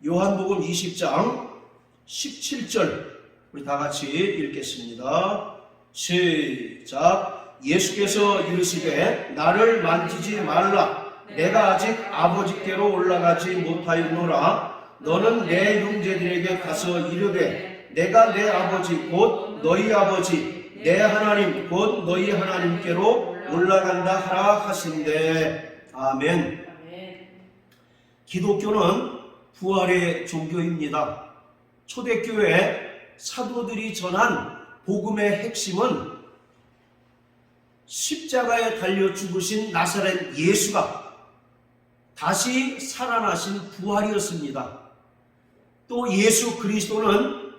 요한복음 20장 17절 우리 다 같이 읽겠습니다. 시작. 예수께서 이르시되 나를 만지지 말라. 내가 아직 아버지께로 올라가지 못하였노라. 너는 내 형제들에게 가서 이르되 내가 내 아버지 곧 너희 아버지 내 하나님 곧 너희 하나님께로 올라간다 하라 하신대. 아멘. 기독교는 부활의 종교입니다. 초대교회 사도들이 전한 복음의 핵심은 십자가에 달려 죽으신 나사렛 예수가 다시 살아나신 부활이었습니다. 또 예수 그리스도는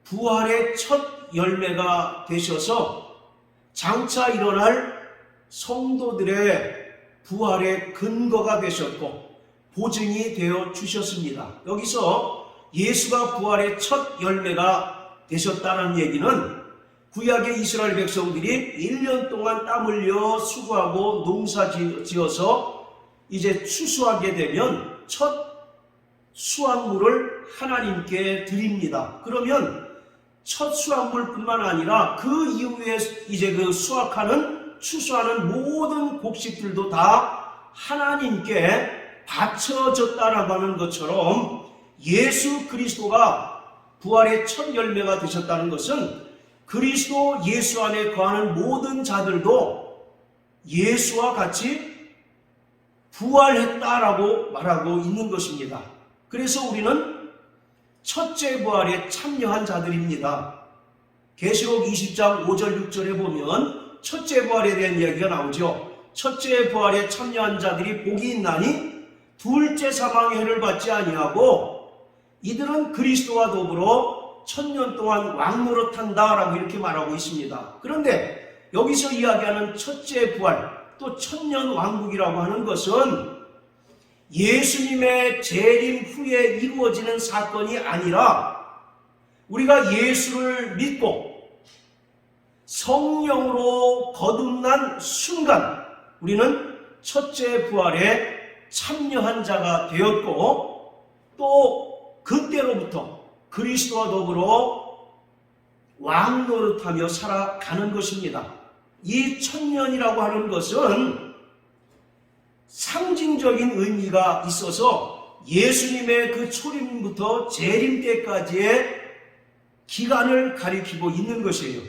부활의 첫 열매가 되셔서 장차 일어날 성도들의 부활의 근거가 되셨고 보증이 되어 주셨습니다. 여기서 예수가 부활의 첫 열매가 되셨다는 얘기는 구약의 이스라엘 백성들이 1년 동안 땀 흘려 수고하고 농사 지어서 이제 추수하게 되면 첫 수확물을 하나님께 드립니다. 그러면 첫 수확물뿐만 아니라 그 이후에 이제 그 추수하는 모든 곡식들도 다 하나님께 바쳐졌다라고 하는 것처럼 예수 그리스도가 부활의 첫 열매가 되셨다는 것은 그리스도 예수 안에 거하는 모든 자들도 예수와 같이 부활했다라고 말하고 있는 것입니다. 그래서 우리는 첫째 부활에 참여한 자들입니다. 계시록 20장 5절 6절에 보면 첫째 부활에 대한 이야기가 나오죠. 첫째 부활에 참여한 자들이 복이 있나니 둘째 사망의 해를 받지 아니하고 이들은 그리스도와 더불어 1000년 동안 왕노릇한다라고 이렇게 말하고 있습니다. 그런데 여기서 이야기하는 첫째 부활 또 1000년 왕국이라고 하는 것은 예수님의 재림 후에 이루어지는 사건이 아니라 우리가 예수를 믿고 성령으로 거듭난 순간 우리는 첫째 부활에 참여한 자가 되었고 또 그때로부터 그리스도와 더불어 왕노릇하며 살아가는 것입니다. 이 1000년이라고 하는 것은 상징적인 의미가 있어서 예수님의 그 초림부터 재림 때까지의 기간을 가리키고 있는 것이에요.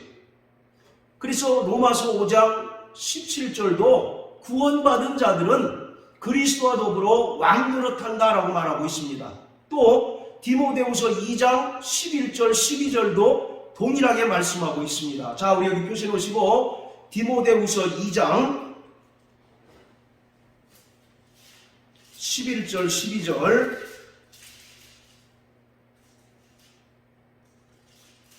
그래서 로마서 5장 17절도 구원받은 자들은 그리스도와 더불어 왕노릇한다라고 말하고 있습니다. 또 디모데후서 2장 11절 12절도 동일하게 말씀하고 있습니다. 자, 우리 여기 표시해 놓으시고 디모데후서 2장 11절 12절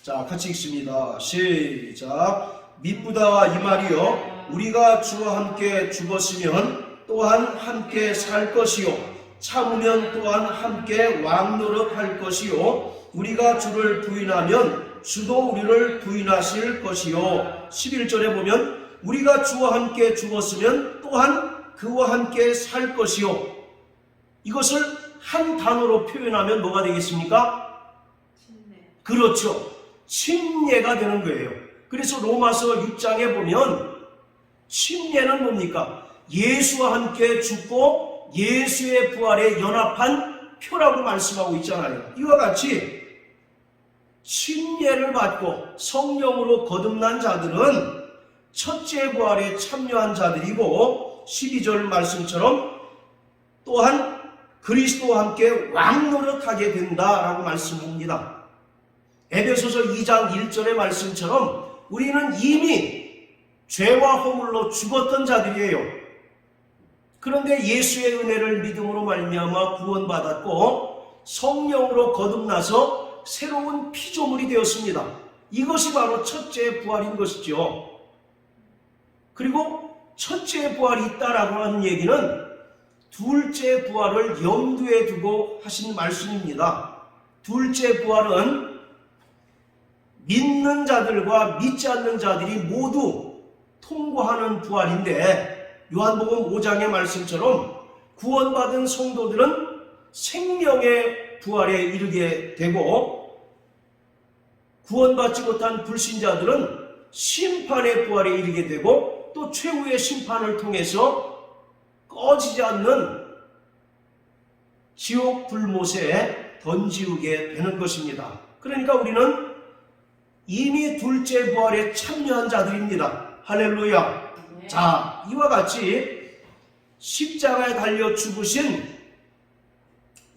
자, 같이 읽습니다. 시작. 미쁘다 이 말이요 우리가 주와 함께 죽었으면 또한 함께 살 것이요 참으면 또한 함께 왕노릇할 것이요 우리가 주를 부인하면 주도 우리를 부인하실 것이요 11절에 보면 우리가 주와 함께 죽었으면 또한 그와 함께 살 것이요 이것을 한 단어로 표현하면 뭐가 되겠습니까? 침례. 그렇죠. 침례가 되는 거예요. 그래서 로마서 6장에 보면 침례는 뭡니까? 예수와 함께 죽고 예수의 부활에 연합한 표라고 말씀하고 있잖아요. 이와 같이 침례를 받고 성령으로 거듭난 자들은 첫째 부활에 참여한 자들이고 12절 말씀처럼 또한 그리스도와 함께 왕노릇하게 된다라고 말씀합니다. 에베소서 2장 1절의 말씀처럼 우리는 이미 죄와 허물로 죽었던 자들이에요. 그런데 예수의 은혜를 믿음으로 말미암아 구원받았고 성령으로 거듭나서 새로운 피조물이 되었습니다. 이것이 바로 첫째 부활인 것이죠. 그리고 첫째 부활이 있다라고 하는 얘기는 둘째 부활을 염두에 두고 하신 말씀입니다. 둘째 부활은 믿는 자들과 믿지 않는 자들이 모두 통과하는 부활인데 요한복음 5장의 말씀처럼 구원받은 성도들은 생명의 부활에 이르게 되고, 구원받지 못한 불신자들은 심판의 부활에 이르게 되고, 또 최후의 심판을 통해서 꺼지지 않는 지옥 불못에 던지우게 되는 것입니다. 그러니까 우리는 이미 둘째 부활에 참여한 자들입니다. 할렐루야. 네. 자, 이와 같이 십자가에 달려 죽으신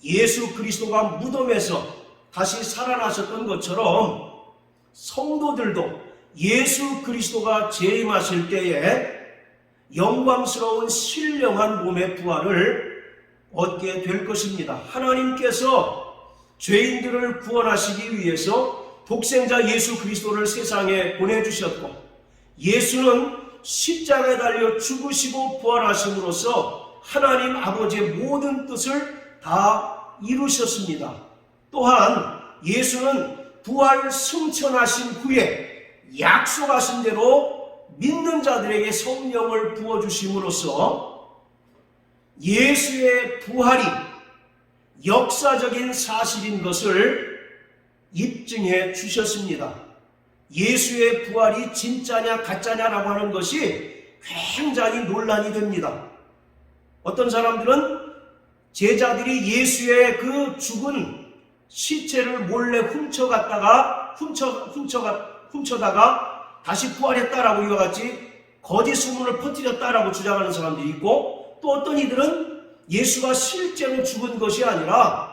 예수 그리스도가 무덤에서 다시 살아나셨던 것처럼 성도들도 예수 그리스도가 재림하실 때에 영광스러운 신령한 몸의 부활을 얻게 될 것입니다. 하나님께서 죄인들을 구원하시기 위해서 독생자 예수 그리스도를 세상에 보내주셨고, 예수는 십자가에 달려 죽으시고 부활하심으로써 하나님 아버지의 모든 뜻을 다 이루셨습니다. 또한 예수는 부활 승천하신 후에 약속하신 대로 믿는 자들에게 성령을 부어주심으로써 예수의 부활이 역사적인 사실인 것을 입증해 주셨습니다. 예수의 부활이 진짜냐 가짜냐라고 하는 것이 굉장히 논란이 됩니다. 어떤 사람들은 제자들이 예수의 그 죽은 시체를 몰래 훔쳐다가 다시 부활했다라고 이와 같이 거짓 소문을 퍼뜨렸다라고 주장하는 사람들이 있고, 또 어떤 이들은 예수가 실제로 죽은 것이 아니라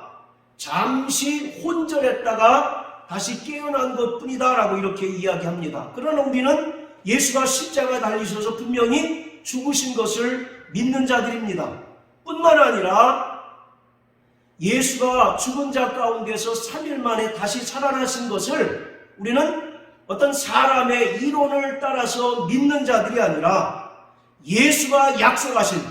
잠시 혼절했다가 다시 깨어난 것뿐이다 라고 이렇게 이야기합니다. 그러나 우리는 예수가 십자가에 달리셔서 분명히 죽으신 것을 믿는 자들입니다. 뿐만 아니라 예수가 죽은 자 가운데서 3일 만에 다시 살아나신 것을 우리는 어떤 사람의 이론을 따라서 믿는 자들이 아니라 예수가 약속하신,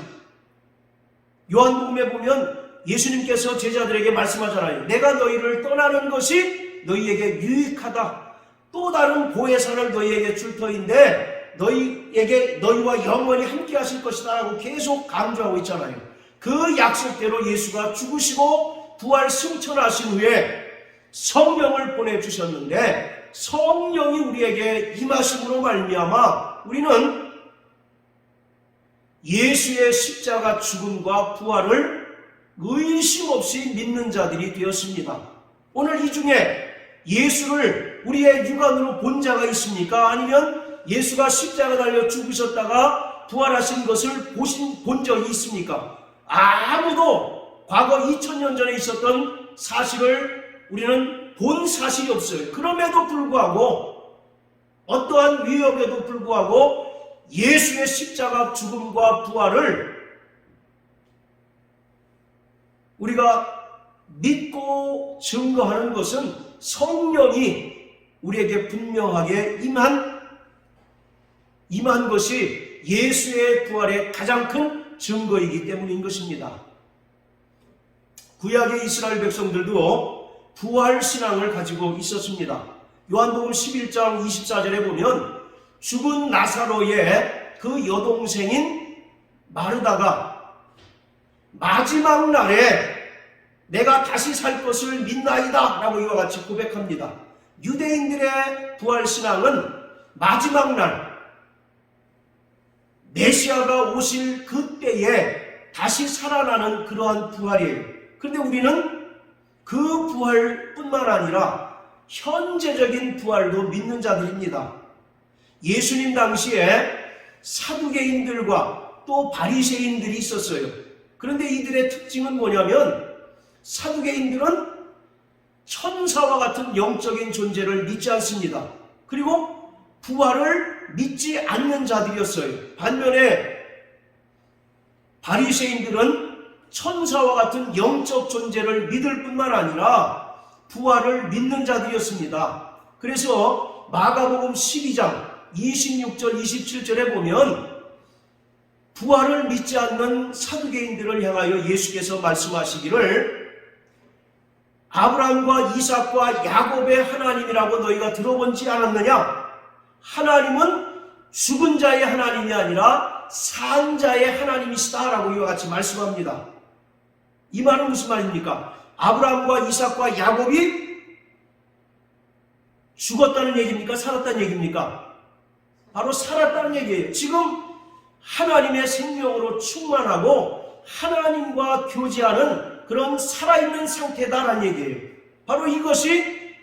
요한복음에 보면 예수님께서 제자들에게 말씀하잖아요. 내가 너희를 떠나는 것이 너희에게 유익하다. 또 다른 보혜사를 너희에게 줄 터인데 너희와 영원히 함께 하실 것이다 라고 계속 강조하고 있잖아요. 그 약속대로 예수가 죽으시고 부활 승천하신 후에 성령을 보내주셨는데, 성령이 우리에게 임하심으로 말미암아 우리는 예수의 십자가 죽음과 부활을 의심 없이 믿는 자들이 되었습니다. 오늘 이 중에 예수를 우리의 육안으로 본 자가 있습니까? 아니면 예수가 십자가 달려 죽으셨다가 부활하신 것을 본 적이 있습니까? 아무도 과거 2000년 전에 있었던 사실을 우리는 본 사실이 없어요. 그럼에도 불구하고, 어떠한 위협에도 불구하고 예수의 십자가 죽음과 부활을 우리가 믿고 증거하는 것은 성령이 우리에게 분명하게 임한 것이 예수의 부활의 가장 큰 증거이기 때문인 것입니다. 구약의 이스라엘 백성들도 부활 신앙을 가지고 있었습니다. 요한복음 11장 24절에 보면 죽은 나사로의 그 여동생인 마르다가 마지막 날에 내가 다시 살 것을 믿나이다 라고 이와 같이 고백합니다. 유대인들의 부활 신앙은 마지막 날 메시아가 오실 그때에 다시 살아나는 그러한 부활이에요. 그런데 우리는 그 부활뿐만 아니라 현재적인 부활도 믿는 자들입니다. 예수님 당시에 사두개인들과 또 바리새인들이 있었어요. 그런데 이들의 특징은 뭐냐면, 사두개인들은 천사와 같은 영적인 존재를 믿지 않습니다. 그리고 부활을 믿지 않는 자들이었어요. 반면에 바리새인들은 천사와 같은 영적 존재를 믿을 뿐만 아니라 부활을 믿는 자들이었습니다. 그래서 마가복음 12장 26절 27절에 보면 부활을 믿지 않는 사두개인들을 향하여 예수께서 말씀하시기를, 아브라함과 이삭과 야곱의 하나님이라고 너희가 들어본지 않았느냐? 하나님은 죽은 자의 하나님이 아니라 산 자의 하나님이시다 라고 이와 같이 말씀합니다. 이 말은 무슨 말입니까? 아브라함과 이삭과 야곱이 죽었다는 얘기입니까? 살았다는 얘기입니까? 바로 살았다는 얘기예요. 지금 하나님의 생명으로 충만하고 하나님과 교제하는 그런 살아있는 상태다라는 얘기예요. 바로 이것이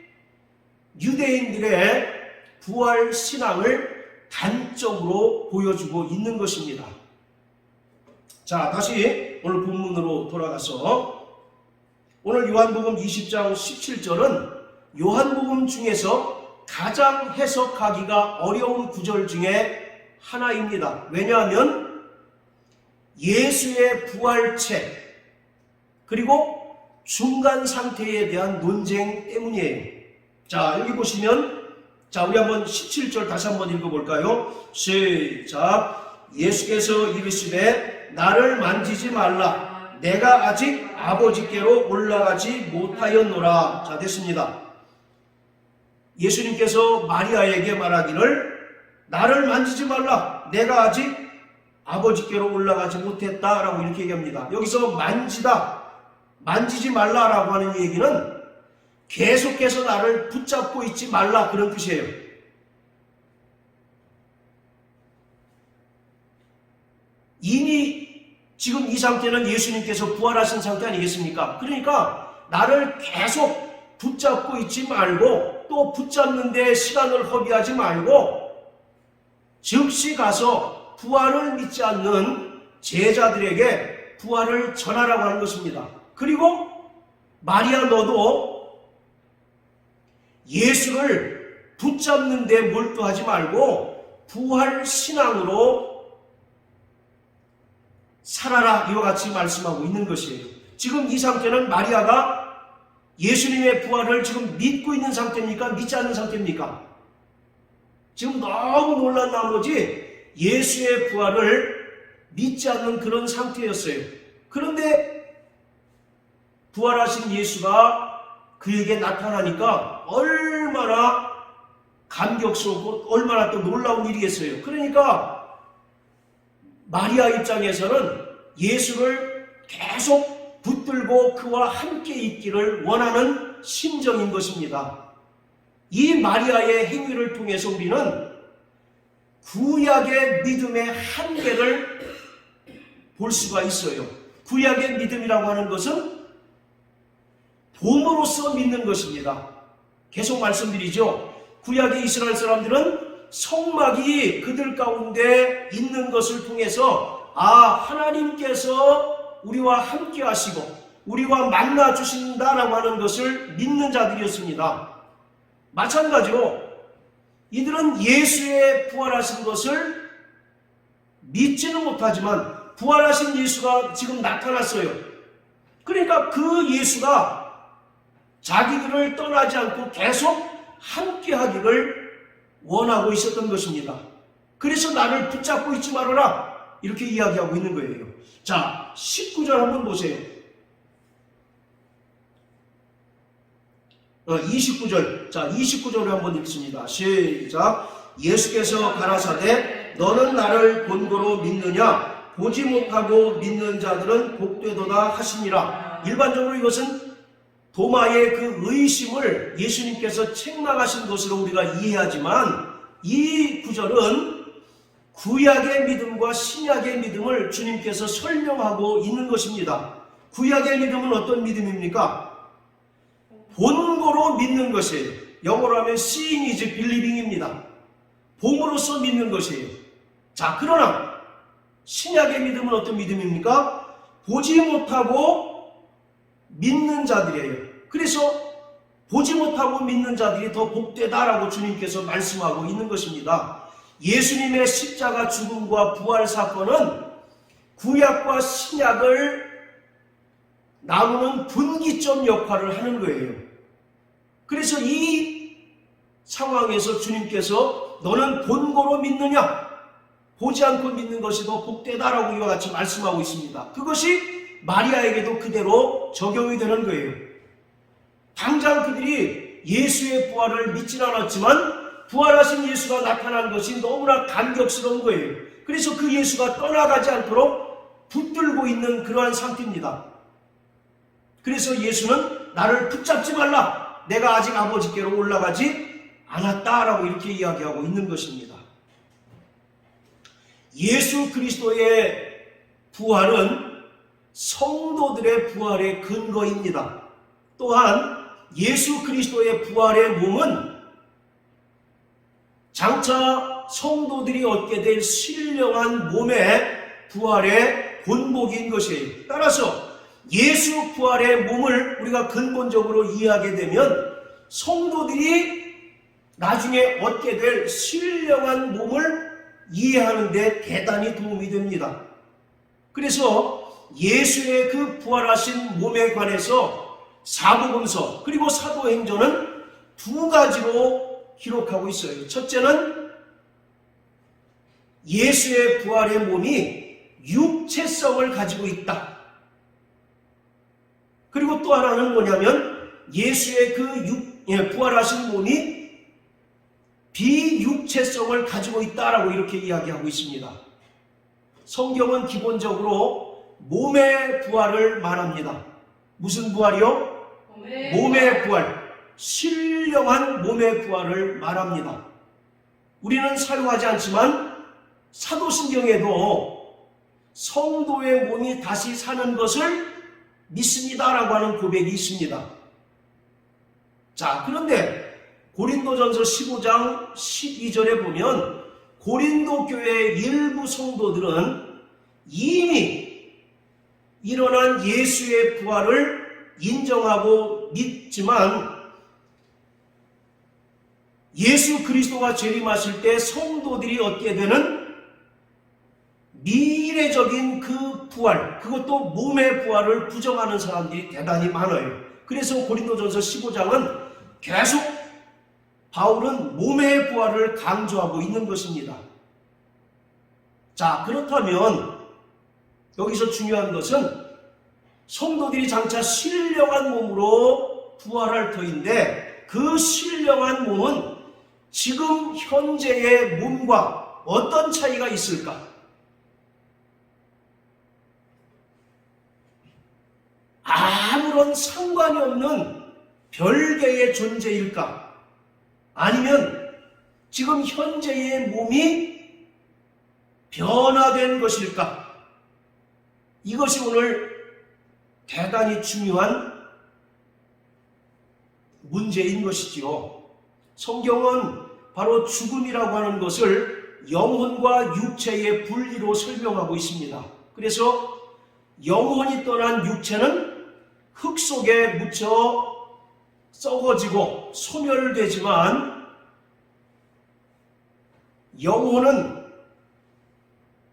유대인들의 부활 신앙을 단적으로 보여주고 있는 것입니다. 자, 다시 오늘 본문으로 돌아가서 오늘 요한복음 20장 17절은 요한복음 중에서 가장 해석하기가 어려운 구절 중에 하나입니다. 왜냐하면 예수의 부활체 그리고 중간 상태에 대한 논쟁 때문이에요. 자, 여기 보시면 우리 한번 17절 다시 한번 읽어볼까요? 시작. 예수께서 이르시되 나를 만지지 말라. 내가 아직 아버지께로 올라가지 못하였노라. 자, 됐습니다. 예수님께서 마리아에게 말하기를 나를 만지지 말라. 내가 아직 아버지께로 올라가지 못했다라고 이렇게 얘기합니다. 여기서 만지지 말라라고 하는 얘기는 계속해서 나를 붙잡고 있지 말라 그런 뜻이에요. 이미 지금 이 상태는 예수님께서 부활하신 상태 아니겠습니까? 그러니까 나를 계속 붙잡고 있지 말고 또 붙잡는 데 시간을 허비하지 말고 즉시 가서 부활을 믿지 않는 제자들에게 부활을 전하라고 하는 것입니다. 그리고 마리아 너도 예수를 붙잡는 데 몰두하지 말고 부활 신앙으로 살아라 이와 같이 말씀하고 있는 것이에요. 지금 이 상태는 마리아가 예수님의 부활을 지금 믿고 있는 상태입니까? 믿지 않는 상태입니까? 지금 너무 놀란 나머지 예수의 부활을 믿지 않는 그런 상태였어요. 그런데 부활하신 예수가 그에게 나타나니까 얼마나 감격스럽고 얼마나 또 놀라운 일이겠어요. 그러니까 마리아 입장에서는 예수를 계속 붙들고 그와 함께 있기를 원하는 심정인 것입니다. 이 마리아의 행위를 통해서 우리는 구약의 믿음의 한계를 볼 수가 있어요. 구약의 믿음이라고 하는 것은 봄으로써 믿는 것입니다. 계속 말씀드리죠. 구약의 이스라엘 사람들은 성막이 그들 가운데 있는 것을 통해서 하나님께서 우리와 함께 하시고 우리와 만나 주신다라고 하는 것을 믿는 자들이었습니다. 마찬가지로 이들은 예수의 부활하신 것을 믿지는 못하지만 부활하신 예수가 지금 나타났어요. 그러니까 그 예수가 자기들을 떠나지 않고 계속 함께 하기를 원하고 있었던 것입니다. 그래서 나를 붙잡고 있지 말아라 이렇게 이야기하고 있는 거예요. 자, 19절 한번 보세요. 29절. 자, 29절을 한번 읽습니다. 시작. 예수께서 가라사대 너는 나를 본고로 믿느냐? 보지 못하고 믿는 자들은 복되도다 하시니라. 일반적으로 이것은 도마의 그 의심을 예수님께서 책망하신 것으로 우리가 이해하지만 이 구절은 구약의 믿음과 신약의 믿음을 주님께서 설명하고 있는 것입니다. 구약의 믿음은 어떤 믿음입니까? 본고로 믿는 것이에요. 영어로 하면 seeing is believing입니다. 봄으로써 믿는 것이에요. 자, 그러나 신약의 믿음은 어떤 믿음입니까? 보지 못하고 믿는 자들이에요. 그래서 보지 못하고 믿는 자들이 더 복되다라고 주님께서 말씀하고 있는 것입니다. 예수님의 십자가 죽음과 부활 사건은 구약과 신약을 나누는 분기점 역할을 하는 거예요. 그래서 이 상황에서 주님께서 너는 본고로 믿느냐? 보지 않고 믿는 것이 더 복되다라고 이와 같이 말씀하고 있습니다. 그것이 마리아에게도 그대로 적용이 되는 거예요. 당장 그들이 예수의 부활을 믿진 않았지만 부활하신 예수가 나타난 것이 너무나 감격스러운 거예요. 그래서 그 예수가 떠나가지 않도록 붙들고 있는 그러한 상태입니다. 그래서 예수는 나를 붙잡지 말라. 내가 아직 아버지께로 올라가지 않았다라고 이렇게 이야기하고 있는 것입니다. 예수 그리스도의 부활은 성도들의 부활의 근거입니다. 또한 예수 그리스도의 부활의 몸은 장차 성도들이 얻게 될 신령한 몸의 부활의 본보기인 것이에요. 따라서 예수 부활의 몸을 우리가 근본적으로 이해하게 되면 성도들이 나중에 얻게 될 신령한 몸을 이해하는 데 대단히 도움이 됩니다. 그래서 예수의 그 부활하신 몸에 관해서 사복음서 그리고 사도행전은 두 가지로 기록하고 있어요. 첫째는 예수의 부활의 몸이 육체성을 가지고 있다. 그리고 또 하나는 뭐냐면 예수의 그 부활하신 몸이 비육체성을 가지고 있다라고 이렇게 이야기하고 있습니다. 성경은 기본적으로 몸의 부활을 말합니다. 무슨 부활이요? 몸의 부활. 신령한 몸의 부활을 말합니다. 우리는 사용하지 않지만 사도신경에도 성도의 몸이 다시 사는 것을 믿습니다라고 하는 고백이 있습니다. 자, 그런데 고린도전서 15장 12절에 보면 고린도 교회의 일부 성도들은 이미 일어난 예수의 부활을 인정하고 믿지만 예수 그리스도가 재림하실 때 성도들이 얻게 되는 미래적인 그 부활, 그것도 몸의 부활을 부정하는 사람들이 대단히 많아요. 그래서 고린도전서 15장은 계속 바울은 몸의 부활을 강조하고 있는 것입니다. 자, 그렇다면 여기서 중요한 것은 성도들이 장차 신령한 몸으로 부활할 터인데 그 신령한 몸은 지금 현재의 몸과 어떤 차이가 있을까? 아무런 상관이 없는 별개의 존재일까? 아니면 지금 현재의 몸이 변화된 것일까? 이것이 오늘 대단히 중요한 문제인 것이지요. 성경은 바로 죽음이라고 하는 것을 영혼과 육체의 분리로 설명하고 있습니다. 그래서 영혼이 떠난 육체는 흙 속에 묻혀 썩어지고 소멸되지만 영혼은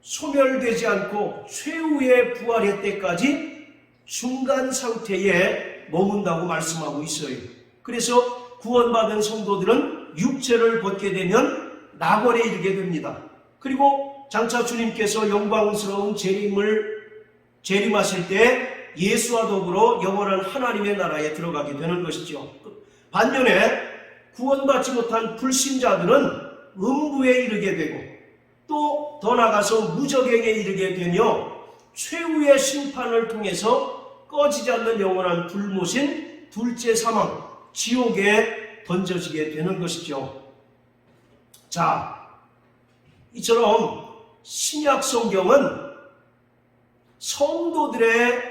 소멸되지 않고 최후의 부활의 때까지 중간 상태에 머문다고 말씀하고 있어요. 그래서 구원받은 성도들은 육체를 벗게 되면 낙원에 이르게 됩니다. 그리고 장차 주님께서 영광스러운 재림하실 때 예수와 더불어 영원한 하나님의 나라에 들어가게 되는 것이죠. 반면에 구원받지 못한 불신자들은 음부에 이르게 되고 또 더 나아가서 무저갱에 이르게 되며 최후의 심판을 통해서 꺼지지 않는 영원한 불못인 둘째 사망, 지옥에 던져지게 되는 것이죠. 자, 이처럼 신약 성경은 성도들의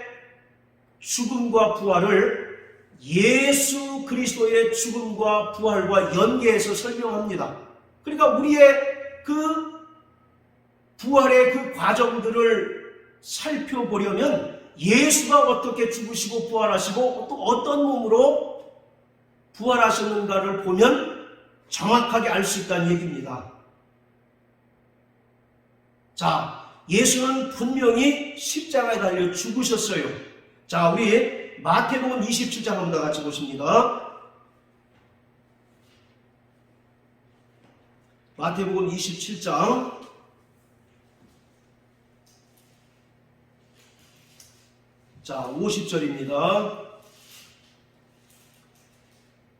죽음과 부활을 예수 그리스도의 죽음과 부활과 연계해서 설명합니다. 그러니까 우리의 그 부활의 그 과정들을 살펴보려면 예수가 어떻게 죽으시고 부활하시고 또 어떤 몸으로 부활하셨는가를 보면 정확하게 알 수 있다는 얘기입니다. 자, 예수는 분명히 십자가에 달려 죽으셨어요. 자, 우리 마태복음 27장 한번 다 같이 보십니다. 마태복음 27장 자, 50절입니다.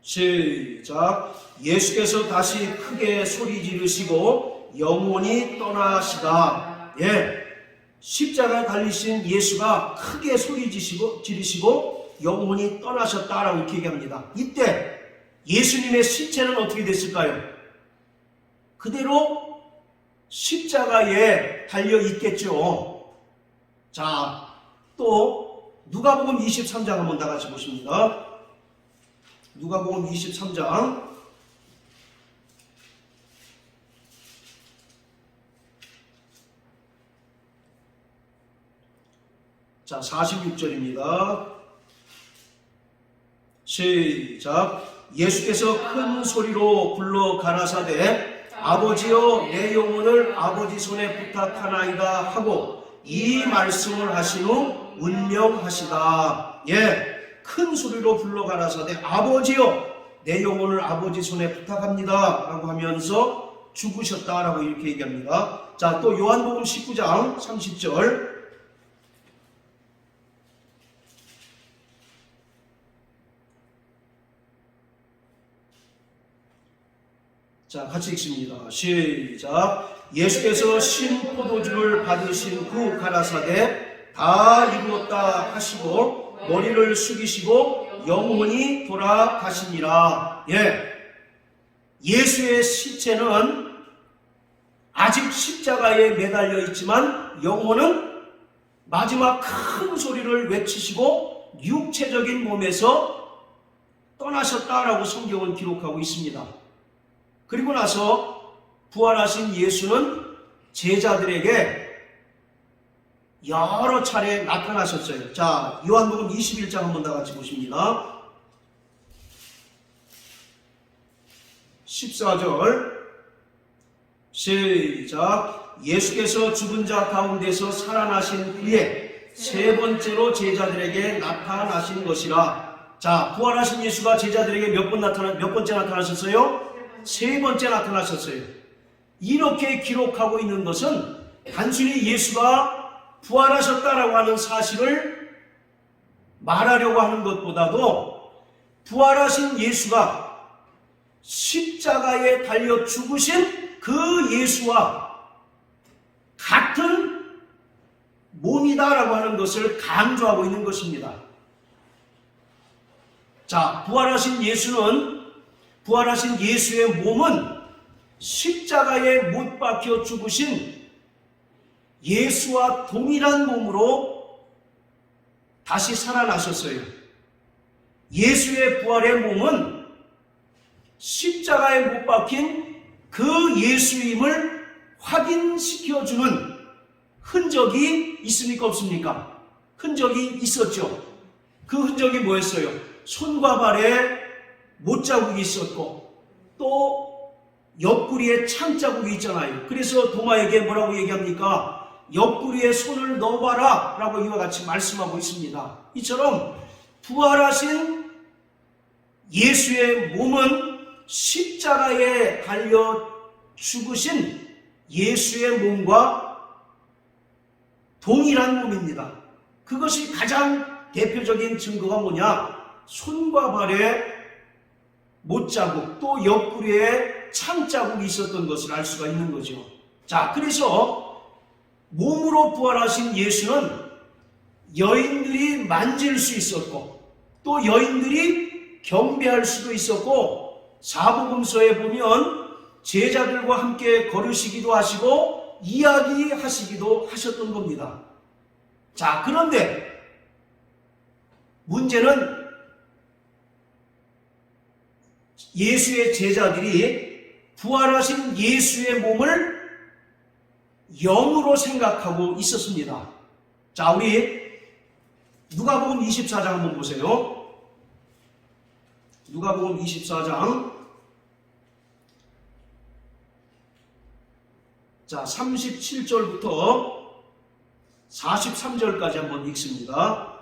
시작. 예수께서 다시 크게 소리 지르시고 영원히 떠나시다. 예, 십자가에 달리신 예수가 크게 소리 지르시고 영혼이 떠나셨다라고 이렇게 얘기합니다. 이때 예수님의 시체는 어떻게 됐을까요? 그대로 십자가에 달려 있겠죠. 자, 또 누가복음 23장 한번 다 같이 보십니다. 누가복음 23장 자, 46절입니다. 시작. 예수께서 큰 소리로 불러 가라사대 아버지여 내 영혼을 아버지 손에 부탁하나이다 하고 이 말씀을 하신 후 운명하시다. 큰 소리로 불러 가라사대 아버지여 내 영혼을 아버지 손에 부탁합니다 라고 하면서 죽으셨다라고 이렇게 얘기합니다. 자, 또 요한복음 19장 30절 자, 같이 읽습니다. 시작. 예수께서 신포도주를 받으신 후 가라사대 다 이루었다 하시고 머리를 숙이시고 영혼이 돌아가시니라. 예수의 시체는 아직 십자가에 매달려 있지만 영혼은 마지막 큰 소리를 외치시고 육체적인 몸에서 떠나셨다라고 성경은 기록하고 있습니다. 그리고 나서 부활하신 예수는 제자들에게 여러 차례 나타나셨어요. 자, 요한복음 21장 한번 다 같이 보십니다. 14절 시작. 예수께서 죽은 자 가운데서 살아나신 후에 세 번째로 제자들에게 나타나신 것이라. 자, 부활하신 예수가 제자들에게 몇 번째 나타나셨어요? 세 번째 나타나셨어요. 이렇게 기록하고 있는 것은 단순히 예수가 부활하셨다라고 하는 사실을 말하려고 하는 것보다도 부활하신 예수가 십자가에 달려 죽으신 그 예수와 같은 몸이다라고 하는 것을 강조하고 있는 것입니다. 자, 부활하신 예수의 몸은 십자가에 못 박혀 죽으신 예수와 동일한 몸으로 다시 살아나셨어요. 예수의 부활의 몸은 십자가에 못 박힌 그 예수임을 확인시켜주는 흔적이 있습니까? 없습니까? 흔적이 있었죠. 그 흔적이 뭐였어요? 손과 발에 못자국이 있었고 또 옆구리에 창자국이 있잖아요. 그래서 도마에게 뭐라고 얘기합니까? 옆구리에 손을 넣어봐라 라고 이와 같이 말씀하고 있습니다. 이처럼 부활하신 예수의 몸은 십자가에 달려 죽으신 예수의 몸과 동일한 몸입니다. 그것이 가장 대표적인 증거가 뭐냐? 손과 발에 못자국 또 옆구리에 창자국이 있었던 것을 알 수가 있는 거죠. 자, 그래서 몸으로 부활하신 예수는 여인들이 만질 수 있었고 또 여인들이 경배할 수도 있었고 사복음서에 보면 제자들과 함께 걸으시기도 하시고 이야기하시기도 하셨던 겁니다. 자, 그런데 문제는 예수의 제자들이 부활하신 예수의 몸을 영으로 생각하고 있었습니다. 자, 우리 누가복음 24장 한번 보세요. 누가복음 24장 자, 37절부터 43절까지 한번 읽습니다.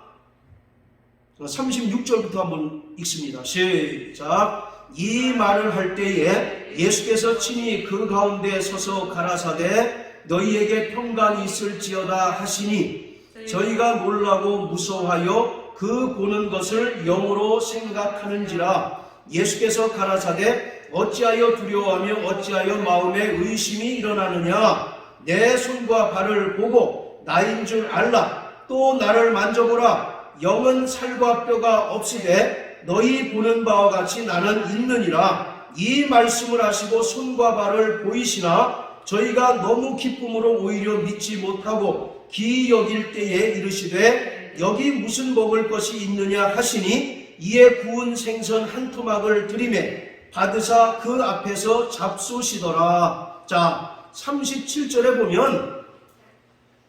36절부터 한번 읽습니다. 시작. 이 말을 할 때에 예수께서 친히 그 가운데 서서 가라사대 너희에게 평강이 있을지어다 하시니 저희가 놀라고 무서워하여 그 보는 것을 영으로 생각하는지라. 예수께서 가라사대 어찌하여 두려워하며 어찌하여 마음에 의심이 일어나느냐. 내 손과 발을 보고 나인 줄 알라. 또 나를 만져보라. 영은 살과 뼈가 없으되 너희 보는 바와 같이 나는 있느니라. 이 말씀을 하시고 손과 발을 보이시나 저희가 너무 기쁨으로 오히려 믿지 못하고 기이 여길 때에 이르시되 여기 무슨 먹을 것이 있느냐 하시니 이에 구운 생선 한 토막을 드리매 받으사 그 앞에서 잡수시더라. 자, 37절에 보면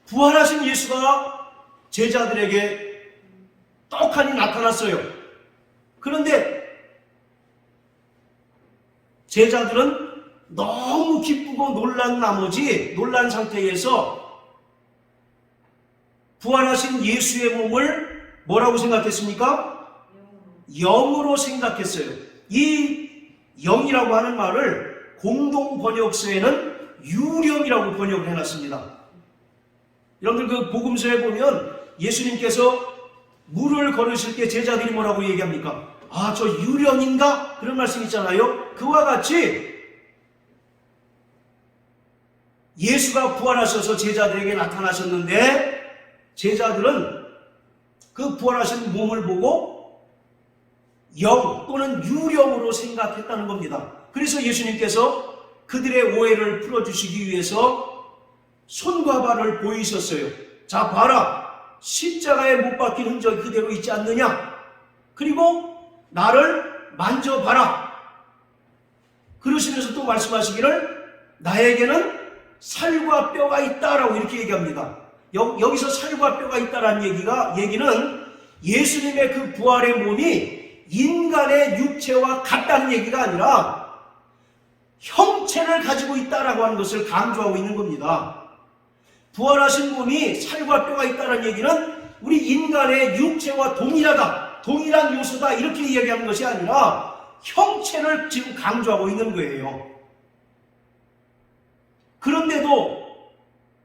부활하신 예수가 제자들에게 떡하니 나타났어요. 그런데 제자들은 너무 기쁘고 놀란 나머지 놀란 상태에서 부활하신 예수의 몸을 뭐라고 생각했습니까? 영으로 생각했어요. 이 영이라고 하는 말을 공동 번역서에는 유령이라고 번역을 해놨습니다. 여러분들 그 복음서에 보면 예수님께서 물을 걸으실 때 제자들이 뭐라고 얘기합니까? 아, 저 유령인가? 그런 말씀 있잖아요. 그와 같이 예수가 부활하셔서 제자들에게 나타나셨는데 제자들은 그 부활하신 몸을 보고 영 또는 유령으로 생각했다는 겁니다. 그래서 예수님께서 그들의 오해를 풀어주시기 위해서 손과 발을 보이셨어요. 자, 봐라. 십자가에 못 박힌 흔적이 그대로 있지 않느냐? 그리고 나를 만져봐라. 그러시면서 또 말씀하시기를 나에게는 살과 뼈가 있다라고 이렇게 얘기합니다. 여기서 살과 뼈가 있다라는 얘기는 예수님의 그 부활의 몸이 인간의 육체와 같다는 얘기가 아니라 형체를 가지고 있다라고 하는 것을 강조하고 있는 겁니다. 부활하신 몸이 살과 뼈가 있다는 얘기는 우리 인간의 육체와 동일한 요소다 이렇게 이야기하는 것이 아니라 형체를 지금 강조하고 있는 거예요. 그런데도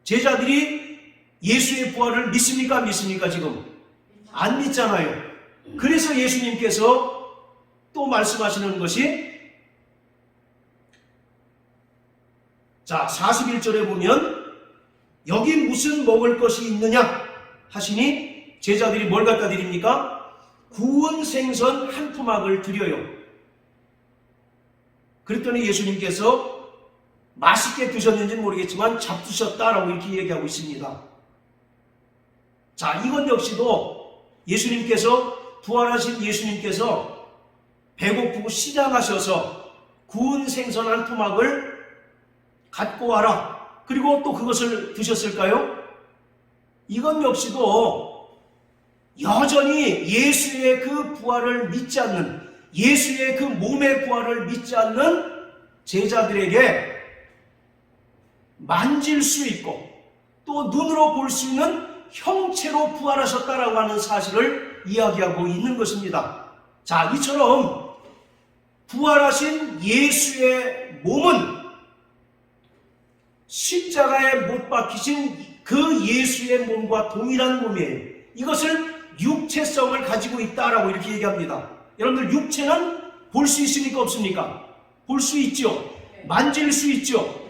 제자들이 예수의 부활을 믿습니까? 믿습니까? 지금 안 믿잖아요. 그래서 예수님께서 또 말씀하시는 것이 자 41절에 보면 여기 무슨 먹을 것이 있느냐 하시니 제자들이 뭘 갖다 드립니까? 구운 생선 한 토막을 드려요. 그랬더니 예수님께서 맛있게 드셨는지는 모르겠지만 잡수셨다라고 이렇게 얘기하고 있습니다. 자, 이건 역시도 예수님께서 부활하신 예수님께서 배고프고 시장하셔서 구운 생선 한 토막을 갖고 와라. 그리고 또 그것을 드셨을까요? 이건 역시도 여전히 예수의 그 부활을 믿지 않는 예수의 그 몸의 부활을 믿지 않는 제자들에게 만질 수 있고 또 눈으로 볼 수 있는 형체로 부활하셨다라고 하는 사실을 이야기하고 있는 것입니다. 자, 이처럼 부활하신 예수의 몸은 십자가에 못 박히신 그 예수의 몸과 동일한 몸이에요. 이것을 육체성을 가지고 있다라고 이렇게 얘기합니다. 여러분들 육체는 볼 수 있습니까? 없습니까? 볼 수 있죠. 만질 수 있죠.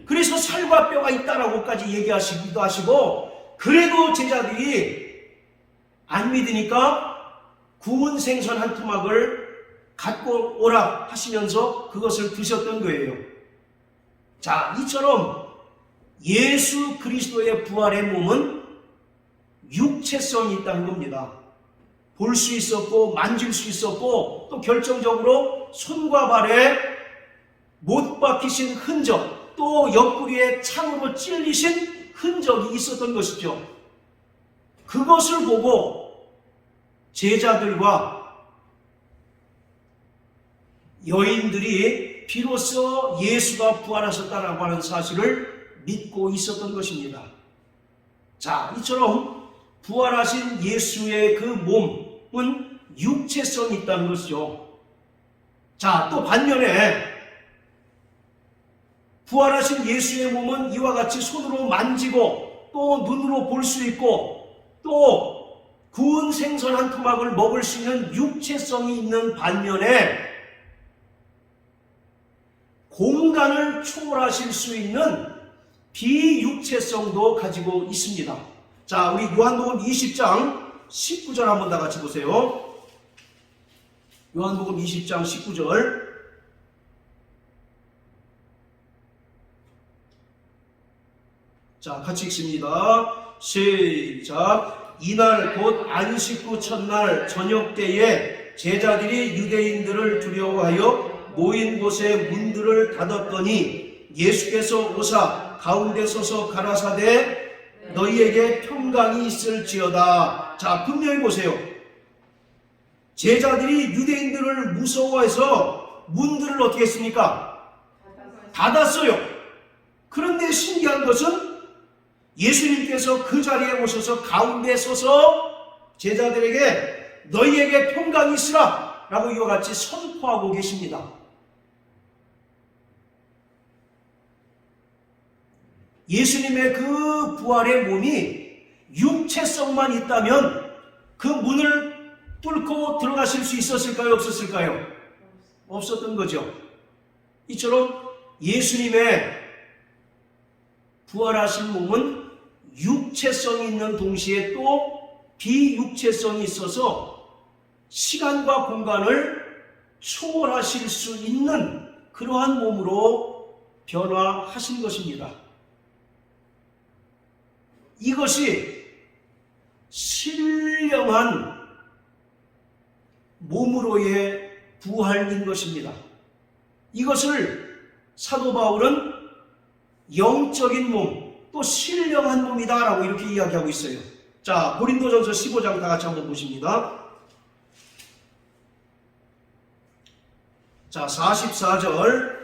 그래서 살과 뼈가 있다라고까지 얘기하시기도 하시고 그래도 제자들이 안 믿으니까 구운 생선 한 토막을 갖고 오라 하시면서 그것을 드셨던 거예요. 자, 이처럼 예수 그리스도의 부활의 몸은 육체성이 있다는 겁니다. 볼 수 있었고 만질 수 있었고 또 결정적으로 손과 발에 못 박히신 흔적 또 옆구리에 창으로 찔리신 흔적이 있었던 것이죠. 그것을 보고 제자들과 여인들이 비로소 예수가 부활하셨다라고 하는 사실을 믿고 있었던 것입니다. 자, 이처럼 부활하신 예수의 그 몸은 육체성이 있다는 것이죠. 자, 또 반면에 부활하신 예수의 몸은 이와 같이 손으로 만지고 또 눈으로 볼 수 있고 또 구운 생선 한 토막을 먹을 수 있는 육체성이 있는 반면에 공간을 초월하실 수 있는 비육체성도 가지고 있습니다. 자, 우리 요한복음 20장 19절 한번 다 같이 보세요. 요한복음 20장 19절. 자, 같이 읽습니다. 시작. 이날 곧 안식 후 첫날 저녁 때에 제자들이 유대인들을 두려워하여 모인 곳에 문들을 닫았더니 예수께서 오사 가운데 서서 가라사대 너희에게 평강이 있을지어다. 자, 분명히 보세요. 제자들이 유대인들을 무서워해서 문들을 어떻게 했습니까? 닫았어요. 그런데 신기한 것은 예수님께서 그 자리에 오셔서 가운데 서서 제자들에게 너희에게 평강이 있으라 라고 이와 같이 선포하고 계십니다. 예수님의 그 부활의 몸이 육체성만 있다면 그 문을 뚫고 들어가실 수 있었을까요? 없었을까요? 없었던 거죠. 이처럼 예수님의 부활하신 몸은 육체성이 있는 동시에 또 비육체성이 있어서 시간과 공간을 초월하실 수 있는 그러한 몸으로 변화하신 것입니다. 이것이 신령한 몸으로의 부활인 것입니다. 이것을 사도 바울은 영적인 몸, 또 신령한 몸이다 라고 이렇게 이야기하고 있어요. 자, 고린도전서 15장 다 같이 한번 보십니다. 자, 44절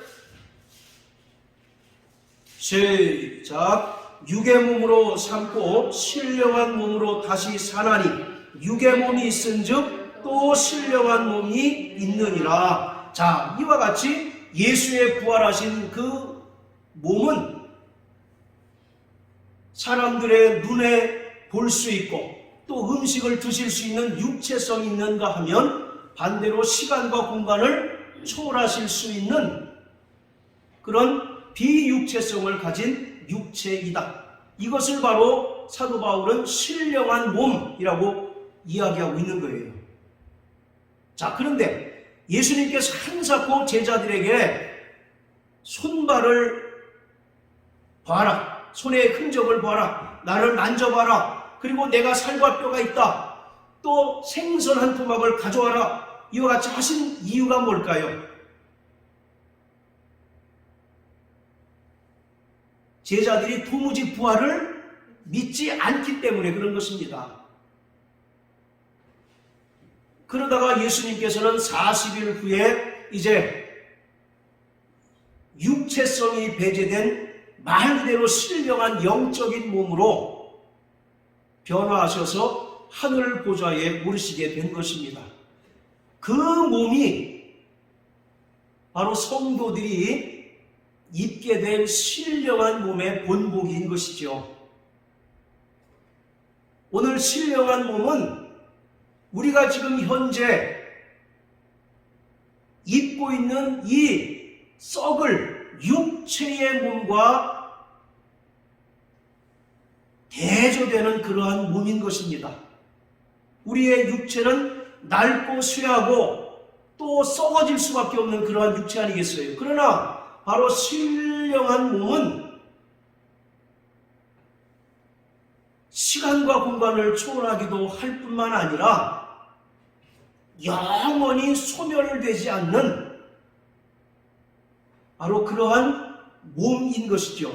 시작. 육의 몸으로 삼고 신령한 몸으로 다시 사나니 육의 몸이 있은즉 또 신령한 몸이 있느니라. 자, 이와 같이 예수의 부활하신 그 몸은 사람들의 눈에 볼 수 있고 또 음식을 드실 수 있는 육체성이 있는가 하면 반대로 시간과 공간을 초월하실 수 있는 그런 비육체성을 가진 육체이다. 이것을 바로 사도 바울은 신령한 몸이라고 이야기하고 있는 거예요. 자, 그런데 예수님께서 한사코 제자들에게 손발을 봐라, 손의 흔적을 봐라, 나를 만져봐라, 그리고 내가 살과 뼈가 있다, 또 생선 한 토막을 가져와라, 이와 같이 하신 이유가 뭘까요? 제자들이 도무지 부활을 믿지 않기 때문에 그런 것입니다. 그러다가 예수님께서는 40일 후에 이제 육체성이 배제된 말 그대로 신령한 영적인 몸으로 변화하셔서 하늘 보좌에 오르시게 된 것입니다. 그 몸이 바로 성도들이 입게 된 신령한 몸의 본복인 것이죠. 오늘 신령한 몸은 우리가 지금 현재 입고 있는 이 썩을 육체의 몸과 대조되는 그러한 몸인 것입니다. 우리의 육체는 낡고 쇠하고 또 썩어질 수밖에 없는 그러한 육체 아니겠어요? 그러나 바로 신령한 몸은 시간과 공간을 초월하기도 할 뿐만 아니라 영원히 소멸되지 않는 바로 그러한 몸인 것이죠.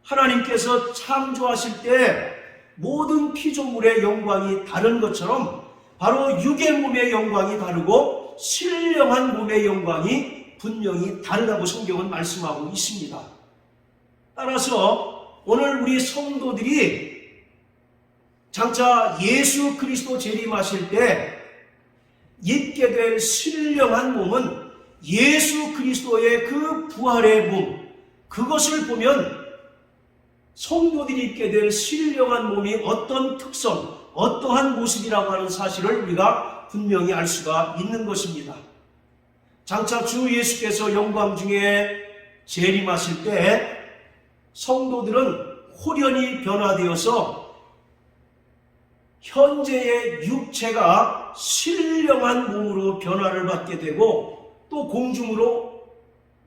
하나님께서 창조하실 때 모든 피조물의 영광이 다른 것처럼 바로 육의 몸의 영광이 다르고 신령한 몸의 영광이 분명히 다르다고 성경은 말씀하고 있습니다. 따라서 오늘 우리 성도들이 장차 예수 그리스도 재림하실 때 입게 될 신령한 몸은 예수 그리스도의 그 부활의 몸, 그것을 보면 성도들이 입게 될 신령한 몸이 어떤 특성, 어떠한 모습이라고 하는 사실을 우리가 분명히 알 수가 있는 것입니다. 장차 주 예수께서 영광 중에 재림하실 때 성도들은 홀연히 변화되어서 현재의 육체가 신령한 몸으로 변화를 받게 되고 또 공중으로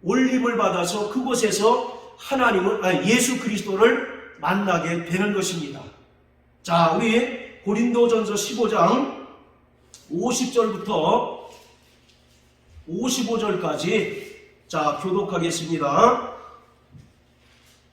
올림을 받아서 그곳에서 예수 그리스도를 만나게 되는 것입니다. 자, 우리 고린도전서 15장 50절부터 55절까지 자, 교독하겠습니다.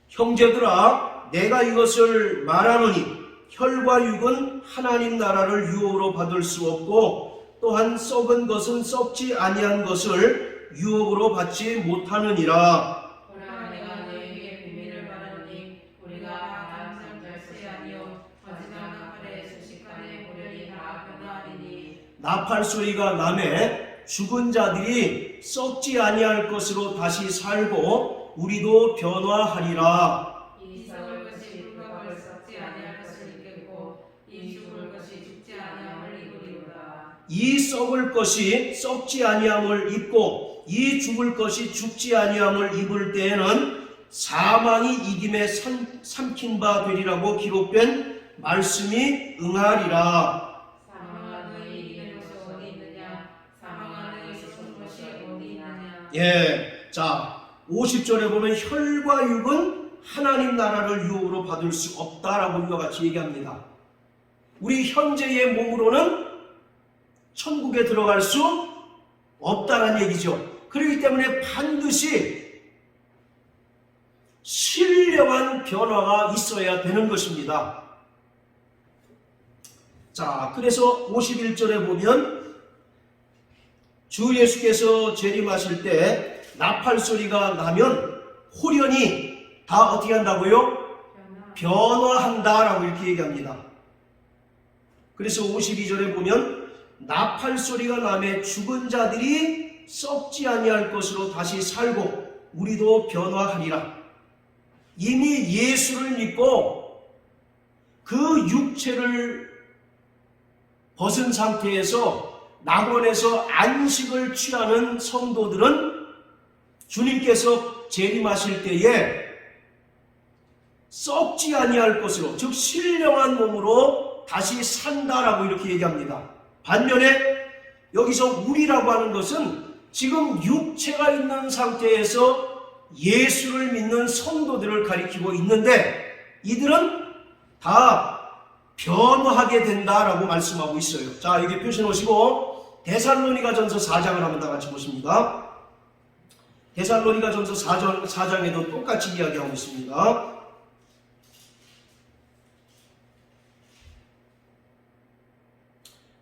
형제들아, 내가 이것을 말하노니 혈과 육은 하나님 나라를 유업으로 받을 수 없고 또한 썩은 것은 썩지 아니한 것을 유업으로 받지 못하느니라. 보라, 내가 너에게 비밀을 말하노니 우리가 아담 절세 아니요 하지만 나팔의 순식간에 보려니 다 변화하리니 나팔 소리가 나매 죽은 자들이 썩지 아니할 것으로 다시 살고 우리도 변화하리라. 이 썩을 것이 불법을 썩지 아니할 것을 입겠고 이 죽을 것이 죽지 아니함을 입으리로다. 이 썩을 것이 썩지 아니함을 입고 이 죽을 것이 죽지 아니함을 입을 때에는 사망이 이김에 삼킨 바 되리라고 기록된 말씀이 응하리라. 사망아, 너희 이기는 것이 어디 있느냐? 사망아, 너희 죽은 것이 어디 있느냐? 예, 자 50절에 보면 혈과 육은 하나님 나라를 유업으로 받을 수 없다라고 이와 같이 얘기합니다. 우리 현재의 몸으로는 천국에 들어갈 수 없다는 얘기죠. 그렇기 때문에 반드시 신령한 변화가 있어야 되는 것입니다. 자, 그래서 51절에 보면 주 예수께서 재림하실 때 나팔 소리가 나면 호련히 다 어떻게 한다고요? 변화한다라고 이렇게 얘기합니다. 그래서 52절에 보면 나팔 소리가 나매 죽은 자들이 썩지 아니할 것으로 다시 살고 우리도 변화하리라. 이미 예수를 믿고 그 육체를 벗은 상태에서 낙원에서 안식을 취하는 성도들은 주님께서 재림하실 때에 썩지 아니할 것으로, 즉 신령한 몸으로 다시 산다라고 이렇게 얘기합니다. 반면에 여기서 우리라고 하는 것은 지금 육체가 있는 상태에서 예수를 믿는 성도들을 가리키고 있는데 이들은 다 변화하게 된다라고 말씀하고 있어요. 자, 여기 표시 놓으시고 데살로니가전서 4장을 한번 다 같이 보십니다. 데살로니가전서 4장에도 똑같이 이야기하고 있습니다.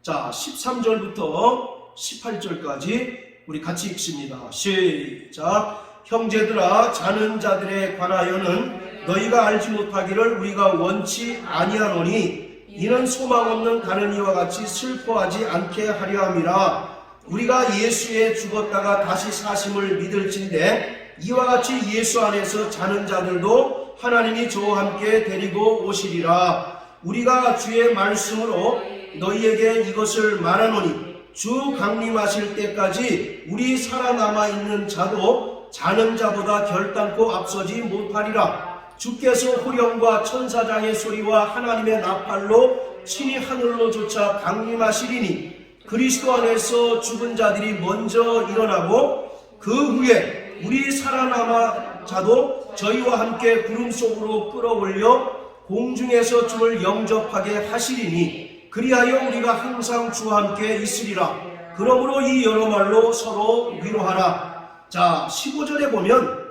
자, 13절부터 18절까지 우리 같이 읽습니다. 시작. 형제들아, 자는 자들에 관하여는 너희가 알지 못하기를 우리가 원치 아니하노니 이는 소망 없는 다른 이와 같이 슬퍼하지 않게 하려 함이라. 우리가 예수에 죽었다가 다시 사심을 믿을진대 이와 같이 예수 안에서 자는 자들도 하나님이 저와 함께 데리고 오시리라. 우리가 주의 말씀으로 너희에게 이것을 말하노니 주 강림하실 때까지 우리 살아남아 있는 자도 자는 자보다 결단코 앞서지 못하리라. 주께서 호령과 천사장의 소리와 하나님의 나팔로 친히 하늘로 조차 강림하시리니 그리스도 안에서 죽은 자들이 먼저 일어나고 그 후에 우리 살아남아 자도 저희와 함께 구름 속으로 끌어올려 공중에서 주를 영접하게 하시리니 그리하여 우리가 항상 주와 함께 있으리라. 그러므로 이 여러 말로 서로 위로하라. 자, 15절에 보면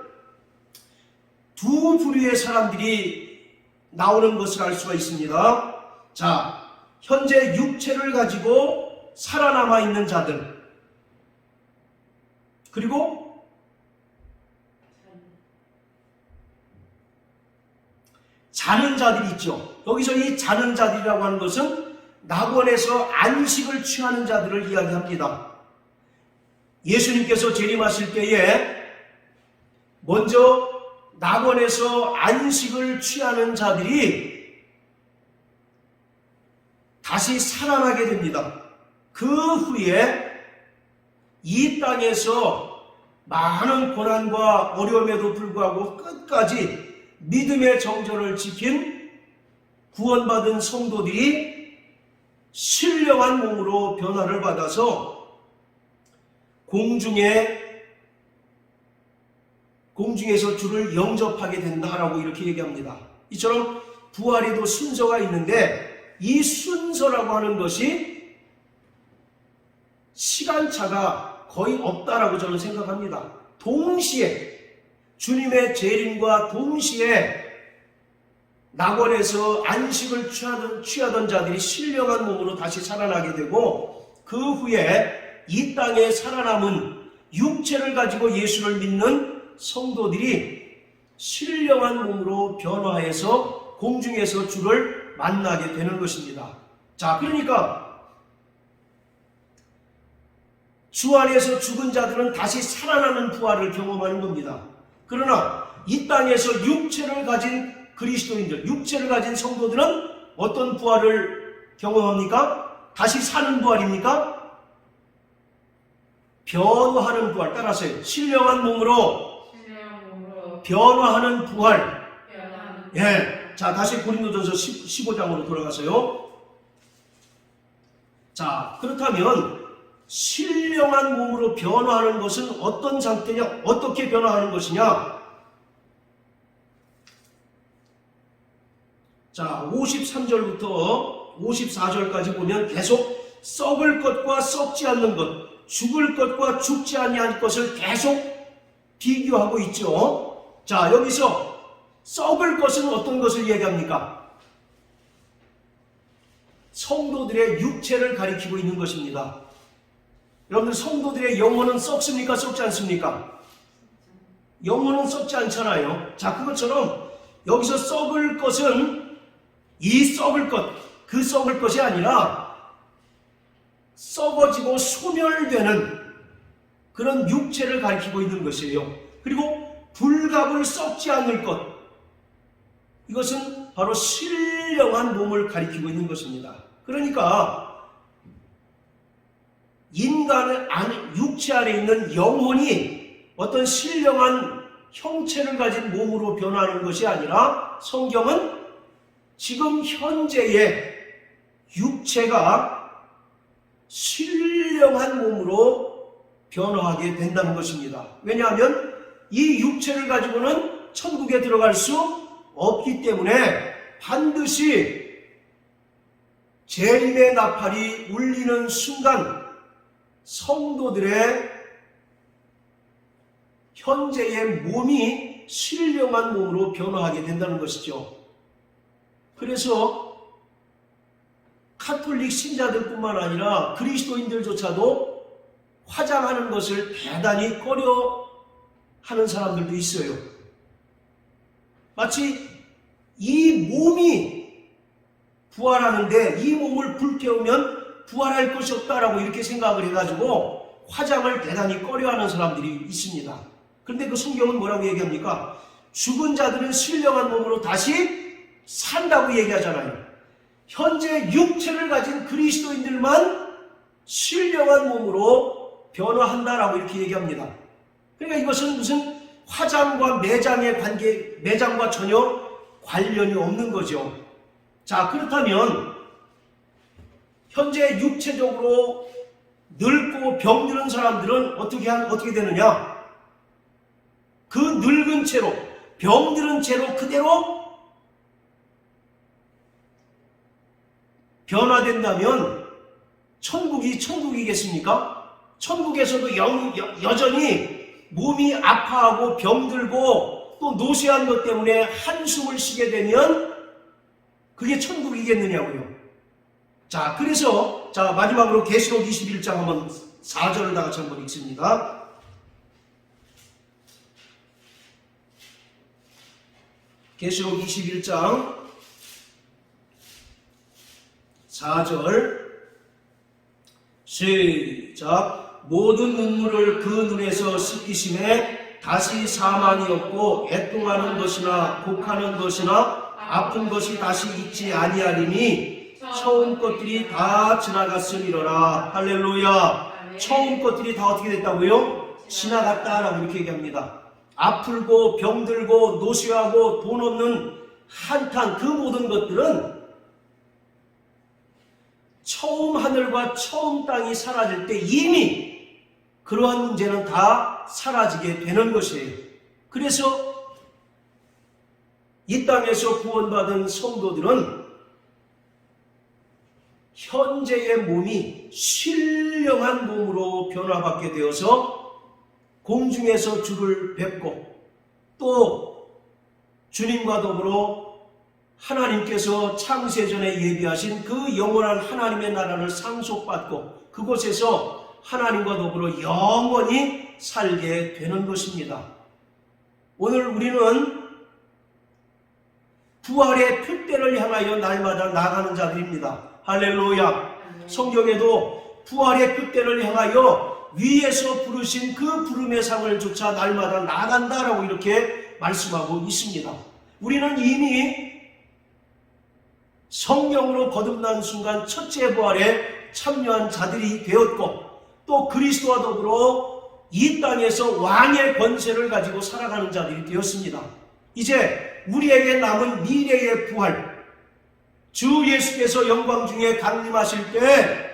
두 부류의 사람들이 나오는 것을 알 수가 있습니다. 자, 현재 육체를 가지고 살아남아 있는 자들, 그리고 자는 자들이 있죠. 여기서 이 자는 자들이라고 하는 것은 낙원에서 안식을 취하는 자들을 이야기합니다. 예수님께서 재림하실 때에 먼저 낙원에서 안식을 취하는 자들이 다시 살아나게 됩니다. 그 후에 이 땅에서 많은 고난과 어려움에도 불구하고 끝까지 믿음의 정절을 지킨 구원받은 성도들이 신령한 몸으로 변화를 받아서 공중에서 주를 영접하게 된다라고 이렇게 얘기합니다. 이처럼 부활에도 순서가 있는데 이 순서라고 하는 것이 시간차가 거의 없다라고 저는 생각합니다. 동시에 주님의 재림과 동시에 낙원에서 안식을 취하던 자들이 신령한 몸으로 다시 살아나게 되고 그 후에 이 땅에 살아남은 육체를 가지고 예수를 믿는 성도들이 신령한 몸으로 변화해서 공중에서 주를 만나게 되는 것입니다. 자, 그러니까 주 안에서 죽은 자들은 다시 살아나는 부활을 경험하는 겁니다. 그러나 이 땅에서 육체를 가진 그리스도인들, 육체를 가진 성도들은 어떤 부활을 경험합니까? 다시 사는 부활입니까? 변화하는 부활. 따라서요. 신령한 몸으로 변화하는 부활. 예. 자, 다시 고린도전서 15장으로 돌아가서요. 자, 그렇다면 신령한 몸으로 변화하는 것은 어떤 상태냐? 어떻게 변화하는 것이냐? 자, 53절부터 54절까지 보면 계속 썩을 것과 썩지 않는 것, 죽을 것과 죽지 아니할 것을 계속 비교하고 있죠. 자, 여기서 썩을 것은 어떤 것을 얘기합니까? 성도들의 육체를 가리키고 있는 것입니다. 여러분들, 성도들의 영혼은 썩습니까? 썩지 않습니까? 영혼은 썩지 않잖아요. 자, 그것처럼 여기서 썩을 것은 이 썩을 것, 그 썩을 것이 아니라 썩어지고 소멸되는 그런 육체를 가리키고 있는 것이에요. 그리고 불갑을 썩지 않을 것, 이것은 바로 신령한 몸을 가리키고 있는 것입니다. 그러니까 인간의 육체 안에 있는 영혼이 어떤 신령한 형체를 가진 몸으로 변화하는 것이 아니라 성경은 지금 현재의 육체가 신령한 몸으로 변화하게 된다는 것입니다. 왜냐하면 이 육체를 가지고는 천국에 들어갈 수 없기 때문에 반드시 재림의 나팔이 울리는 순간 성도들의 현재의 몸이 신령한 몸으로 변화하게 된다는 것이죠. 그래서 카톨릭 신자들뿐만 아니라 그리스도인들조차도 화장하는 것을 대단히 꺼려하는 사람들도 있어요. 마치 이 몸이 부활하는데 이 몸을 불태우면 부활할 것이 없다라고 이렇게 생각을 해가지고 화장을 대단히 꺼려하는 사람들이 있습니다. 그런데 그 성경은 뭐라고 얘기합니까? 죽은 자들은 신령한 몸으로 다시 산다고 얘기하잖아요. 현재 육체를 가진 그리스도인들만 신령한 몸으로 변화한다라고 이렇게 얘기합니다. 그러니까 이것은 무슨 화장과 매장과 전혀 관련이 없는 거죠. 자, 그렇다면 현재 육체적으로 늙고 병드는 사람들은 어떻게 되느냐? 그 늙은 채로, 병드는 채로 그대로 변화된다면 천국이겠습니까? 천국에서도 여전히 몸이 아파하고 병들고 또 노쇠한 것 때문에 한숨을 쉬게 되면 그게 천국이겠느냐고요. 자, 그래서 마지막으로 계시록 21장 한번 4절을 다 같이 한번 읽습니다. 계시록 21장 4절 시작. 모든 눈물을 그 눈에서 씻기심에 다시 사망이 없고 애통하는 것이나 곡하는 것이나 아픈 것이 다시 있지 아니하리니 처음 것들이 다 지나갔으리로라. 할렐루야. 처음 것들이 다 어떻게 됐다고요? 지나갔다라고 이렇게 얘기합니다. 아프고 병들고 노쇠하고 돈 없는 한탄, 그 모든 것들은 처음 하늘과 처음 땅이 사라질 때 이미 그러한 문제는 다 사라지게 되는 것이에요. 그래서 이 땅에서 구원받은 성도들은 현재의 몸이 신령한 몸으로 변화받게 되어서 공중에서 주를 뵙고 또 주님과 더불어 하나님께서 창세전에 예비하신 그 영원한 하나님의 나라를 상속받고 그곳에서 하나님과 더불어 영원히 살게 되는 것입니다. 오늘 우리는 부활의 표대를 향하여 날마다 나가는 자들입니다. 할렐루야. 성경에도 부활의 표대를 향하여 위에서 부르신 그 부름의 상을 조차 날마다 나간다라고 이렇게 말씀하고 있습니다. 우리는 이미 성령으로 거듭난 순간 첫째 부활에 참여한 자들이 되었고 또 그리스도와 더불어 이 땅에서 왕의 권세를 가지고 살아가는 자들이 되었습니다. 이제 우리에게 남은 미래의 부활, 주 예수께서 영광 중에 강림하실 때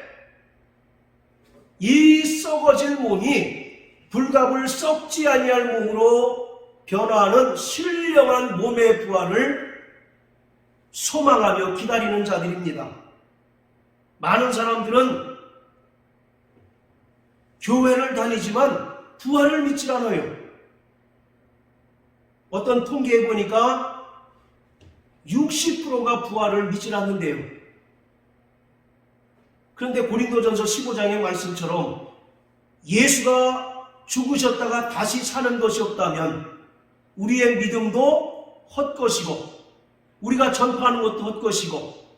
이 썩어질 몸이 불갑을 썩지 아니할 몸으로 변화하는 신령한 몸의 부활을 소망하며 기다리는 자들입니다. 많은 사람들은 교회를 다니지만 부활을 믿지 않아요. 어떤 통계에 보니까 60%가 부활을 믿지 않는데요. 그런데 고린도전서 15장의 말씀처럼 예수가 죽으셨다가 다시 사는 것이 없다면 우리의 믿음도 헛것이고 우리가 전파하는 것도 헛것이고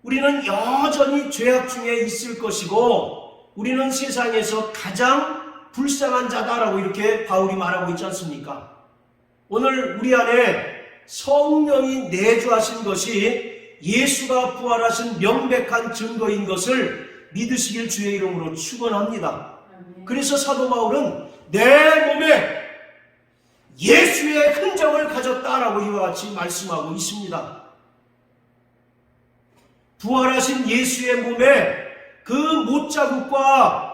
우리는 여전히 죄악 중에 있을 것이고 우리는 세상에서 가장 불쌍한 자다라고 이렇게 바울이 말하고 있지 않습니까? 오늘 우리 안에 성령이 내주하신 것이 예수가 부활하신 명백한 증거인 것을 믿으시길 주의 이름으로 축원합니다. 그래서 사도 바울은 내 몸에 예수의 흔적을 가졌다라고 이와 같이 말씀하고 있습니다. 부활하신 예수의 몸에 그 못자국과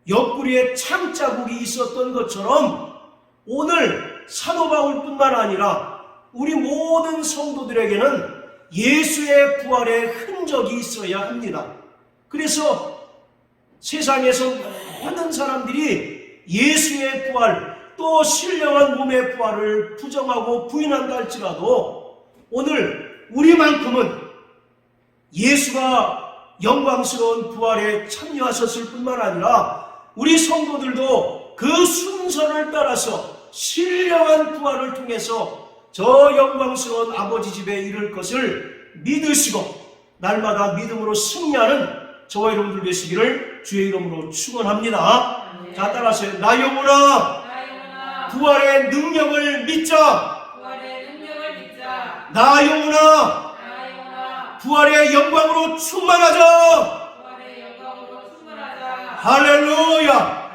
옆구리에 창자국이 있었던 것처럼 오늘 사도 바울뿐만 아니라 우리 모든 성도들에게는 예수의 부활의 흔적이 있어야 합니다. 그래서 세상에서 많은 사람들이 예수의 부활 또 신령한 몸의 부활을 부정하고 부인한다 할지라도 오늘 우리만큼은 예수가 영광스러운 부활에 참여하셨을 뿐만 아니라 우리 성도들도 그 순서를 따라서 신령한 부활을 통해서 저 영광스러운 아버지 집에 이를 것을 믿으시고 날마다 믿음으로 승리하는 저와 여러분들 되시기를 주의 이름으로 축원합니다. 자, 따라하세요. 나 영혼아 부활의 능력을 믿자. 나 영혼아 부활의 영광으로 충만하자. 할렐루야.